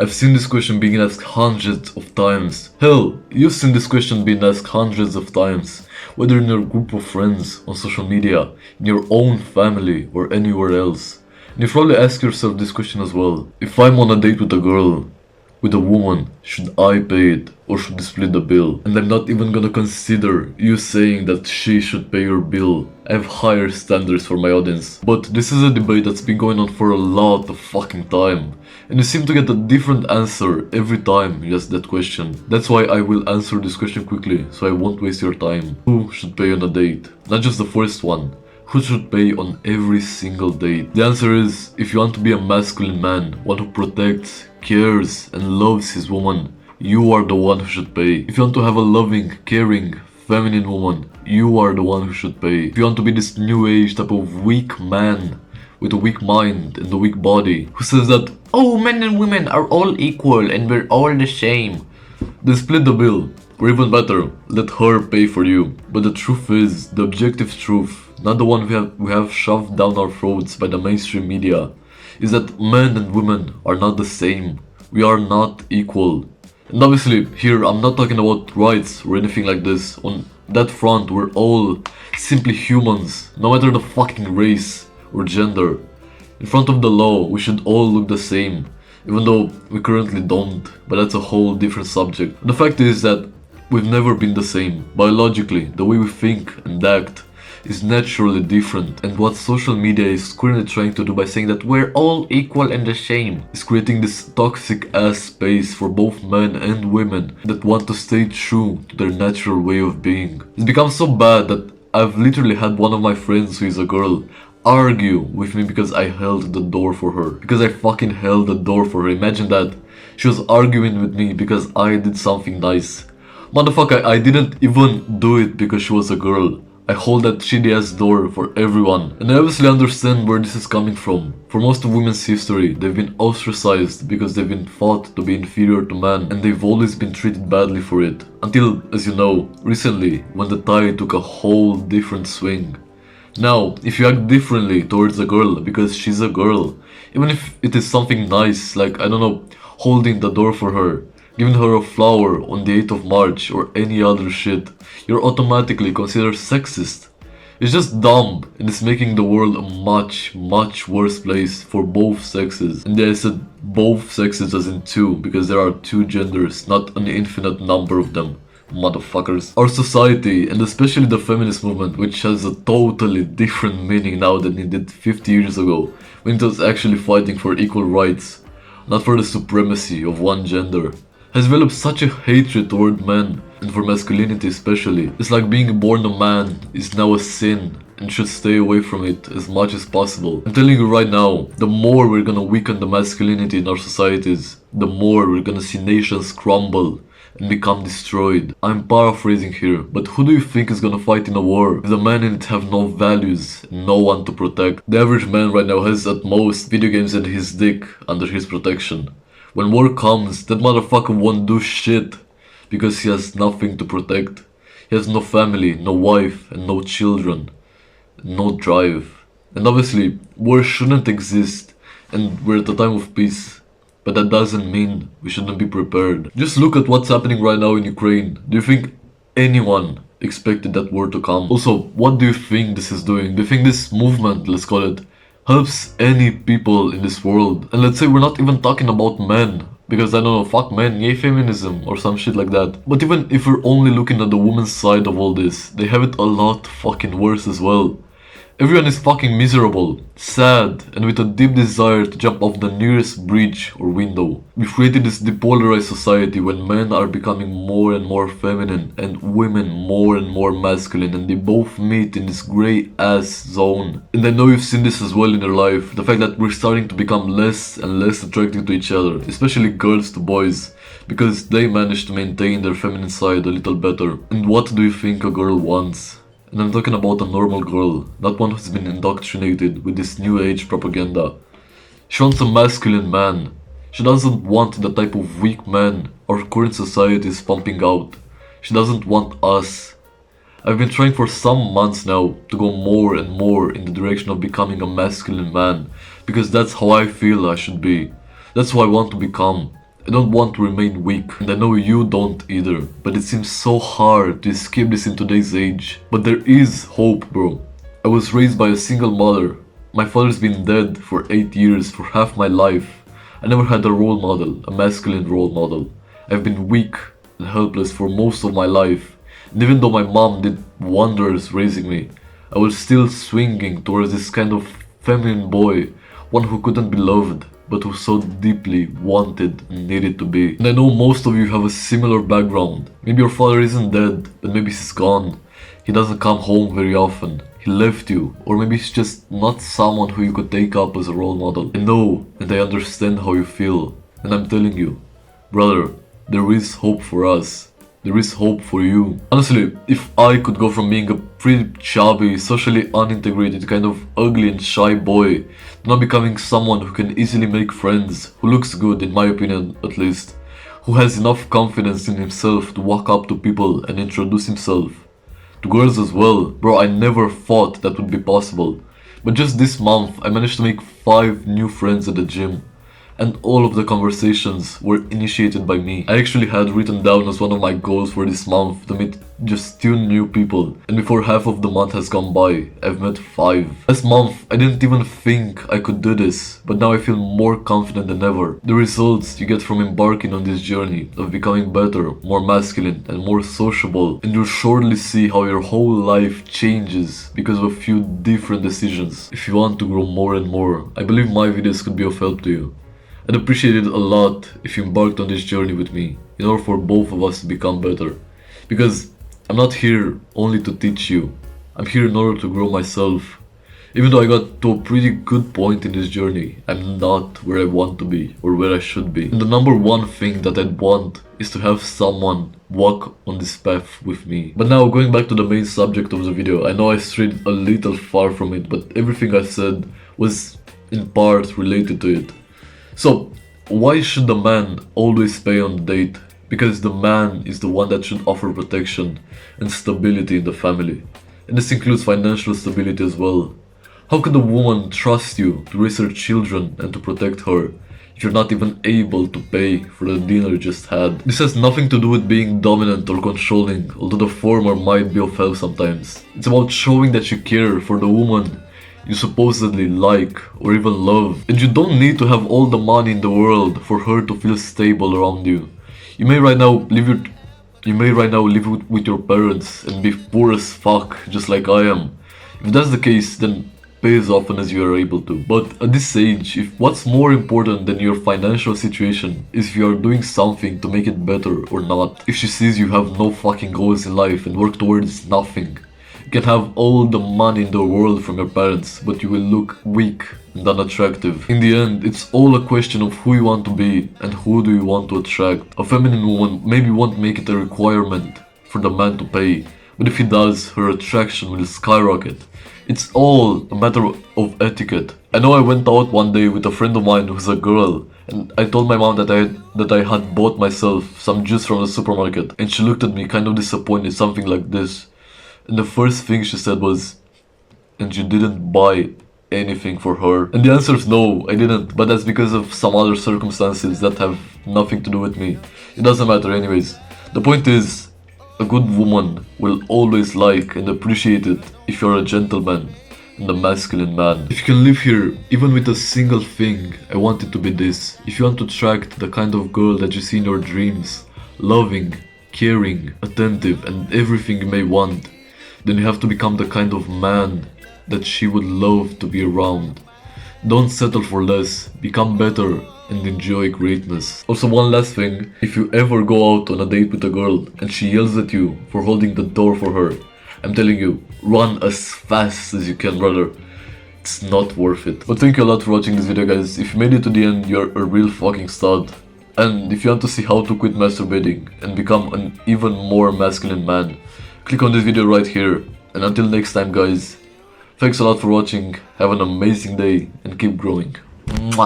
I've seen this question being asked hundreds of times. Hell, you've seen this question being asked hundreds of times, whether in your group of friends, on social media, in your own family, or anywhere else. And you probably ask yourself this question as well. If I'm on a date with a girl, with a woman, should I pay it or should we split the bill? And I'm not even gonna consider you saying that she should pay your bill. I have higher standards for my audience. But this is a debate that's been going on for a lot of fucking time. And you seem to get a different answer every time you ask that question. That's why I will answer this question quickly, so I won't waste your time. Who should pay on a date? Not just the first one. Who should pay on every single date? The answer is, if you want to be a masculine man, one who protects, cares, and loves his woman, you are the one who should pay. If you want to have a loving, caring, feminine woman, you are the one who should pay. If you want to be this new age type of weak man, with a weak mind and a weak body, who says that, oh, men and women are all equal and we're all the same, then split the bill. Or even better, let her pay for you. But the truth is, the objective truth, not the one we have shoved down our throats by the mainstream media, is that men and women are not the same. We are not equal. And obviously, here I'm not talking about rights or anything like this. On that front, we're all simply humans, no matter the fucking race or gender. In front of the law, we should all look the same, even though we currently don't, but that's a whole different subject. The fact is that we've never been the same. Biologically, the way we think and act is naturally different, and what social media is currently trying to do by saying that we're all equal and the same is creating this toxic ass space for both men and women that want to stay true to their natural way of being. It's become so bad that I've literally had one of my friends who is a girl argue with me because I held the door for her. Because I fucking held the door for her. Imagine that. She was arguing with me because I did something nice. Motherfucker, I didn't even do it because she was a girl. I hold that shitty ass door for everyone. And I obviously understand where this is coming from. For most of women's history, they've been ostracized because they've been thought to be inferior to men, and they've always been treated badly for it. Until, as you know, recently, when the tide took a whole different swing. Now, if you act differently towards a girl because she's a girl, even if it is something nice, like, I don't know, holding the door for her, giving her a flower on the 8th of March or any other shit, you're automatically considered sexist. It's just dumb, and it's making the world a much, much worse place for both sexes. And yeah, I said both sexes as in two, because there are two genders, not an infinite number of them. Motherfuckers. Our society, and especially the feminist movement, which has a totally different meaning now than it did 50 years ago, when it was actually fighting for equal rights, not for the supremacy of one gender, has developed such a hatred toward men, and for masculinity especially. It's like being born a man is now a sin, and should stay away from it as much as possible. I'm telling you right now, the more we're gonna weaken the masculinity in our societies, the more we're gonna see nations crumble and become destroyed. I'm paraphrasing here, but who do you think is gonna fight in a war if the men in it have no values and no one to protect? The average man right now has at most video games and his dick under his protection. When war comes, that motherfucker won't do shit because he has nothing to protect. He has no family, no wife, and no children, no drive. And obviously, war shouldn't exist, and we're at a time of peace. But that doesn't mean we shouldn't be prepared. Just look at what's happening right now in Ukraine. Do you think anyone expected that war to come? Also, what do you think this is doing? Do you think this movement, let's call it, helps any people in this world? And let's say we're not even talking about men, because I don't know, fuck men, yay feminism, or some shit like that. But even if we're only looking at the women's side of all this, they have it a lot fucking worse as well. Everyone is fucking miserable, sad, and with a deep desire to jump off the nearest bridge or window. We've created this depolarized society when men are becoming more and more feminine and women more and more masculine, and they both meet in this grey ass zone. And I know you've seen this as well in your life, the fact that we're starting to become less and less attracted to each other, especially girls to boys, because they manage to maintain their feminine side a little better. And what do you think a girl wants? And I'm talking about a normal girl, not one who's been indoctrinated with this new age propaganda. She wants a masculine man. She doesn't want the type of weak man our current society is pumping out. She doesn't want us. I've been trying for some months now to go more and more in the direction of becoming a masculine man, because that's how I feel I should be. That's who I want to become. I don't want to remain weak, and I know you don't either, but it seems so hard to escape this in today's age. But there is hope, bro. I was raised by a single mother. My father's been dead for 8 years, for half my life. I never had a role model, a masculine role model. I've been weak and helpless for most of my life. And even though my mom did wonders raising me, I was still swinging towards this kind of feminine boy, one who couldn't be loved, but who so deeply wanted and needed to be. And I know most of you have a similar background. Maybe your father isn't dead, but maybe he's gone. He doesn't come home very often. He left you, or maybe he's just not someone who you could take up as a role model. I know and I understand how you feel, and I'm telling you, brother, there is hope for us. There is hope for you. Honestly, if I could go from being a pretty chubby, socially unintegrated, kind of ugly and shy boy, to now becoming someone who can easily make friends, who looks good in my opinion at least, who has enough confidence in himself to walk up to people and introduce himself, to girls as well, bro, I never thought that would be possible. But just this month, I managed to make 5 new friends at the gym. And all of the conversations were initiated by me. I actually had written down as one of my goals for this month to meet just 2 new people, and before half of the month has gone by, I've met 5. Last month, I didn't even think I could do this, but now I feel more confident than ever. The results you get from embarking on this journey of becoming better, more masculine, and more sociable, and you'll surely see how your whole life changes because of a few different decisions. If you want to grow more and more, I believe my videos could be of help to you. I'd appreciate it a lot if you embarked on this journey with me, in order for both of us to become better. Because I'm not here only to teach you, I'm here in order to grow myself. Even though I got to a pretty good point in this journey, I'm not where I want to be, or where I should be. And the number one thing that I'd want is to have someone walk on this path with me. But now, going back to the main subject of the video, I know I strayed a little far from it, but everything I said was in part related to it. So, why should the man always pay on the date? Because the man is the one that should offer protection and stability in the family. And this includes financial stability as well. How could a woman trust you to raise her children and to protect her if you're not even able to pay for the dinner you just had? This has nothing to do with being dominant or controlling, although the former might be of help sometimes. It's about showing that you care for the woman you supposedly like or even love. And you don't need to have all the money in the world for her to feel stable around you. You may right now live with your parents and be poor as fuck, just like I am. If that's the case, then pay as often as you are able to. But at this age, if what's more important than your financial situation is if you are doing something to make it better or not. If she sees you have no fucking goals in life and work towards nothing, you can have all the money in the world from your parents, but you will look weak and unattractive. In the end, it's all a question of who you want to be and who do you want to attract. A feminine woman maybe won't make it a requirement for the man to pay, but if he does, her attraction will skyrocket. It's all a matter of etiquette. I know I went out one day with a friend of mine who's a girl, and I told my mom that I had bought myself some juice from the supermarket, and she looked at me kind of disappointed, something like this. And the first thing she said was, "And you didn't buy anything for her?" And the answer is no, I didn't, but that's because of some other circumstances that have nothing to do with me. It doesn't matter anyways. The point is, a good woman will always like and appreciate it if you're a gentleman and a masculine man. If you can live here, even with a single thing, I want it to be this. If you want to attract the kind of girl that you see in your dreams, loving, caring, attentive, and everything you may want, then you have to become the kind of man that she would love to be around. Don't settle for less, become better and enjoy greatness. Also, one last thing, if you ever go out on a date with a girl and she yells at you for holding the door for her, I'm telling you, run as fast as you can, brother. It's not worth it. But thank you a lot for watching this video, guys. If you made it to the end, you're a real fucking stud. And if you want to see how to quit masturbating and become an even more masculine man, click on this video right here. And until next time, guys, thanks a lot for watching, have an amazing day and keep growing. Mwah.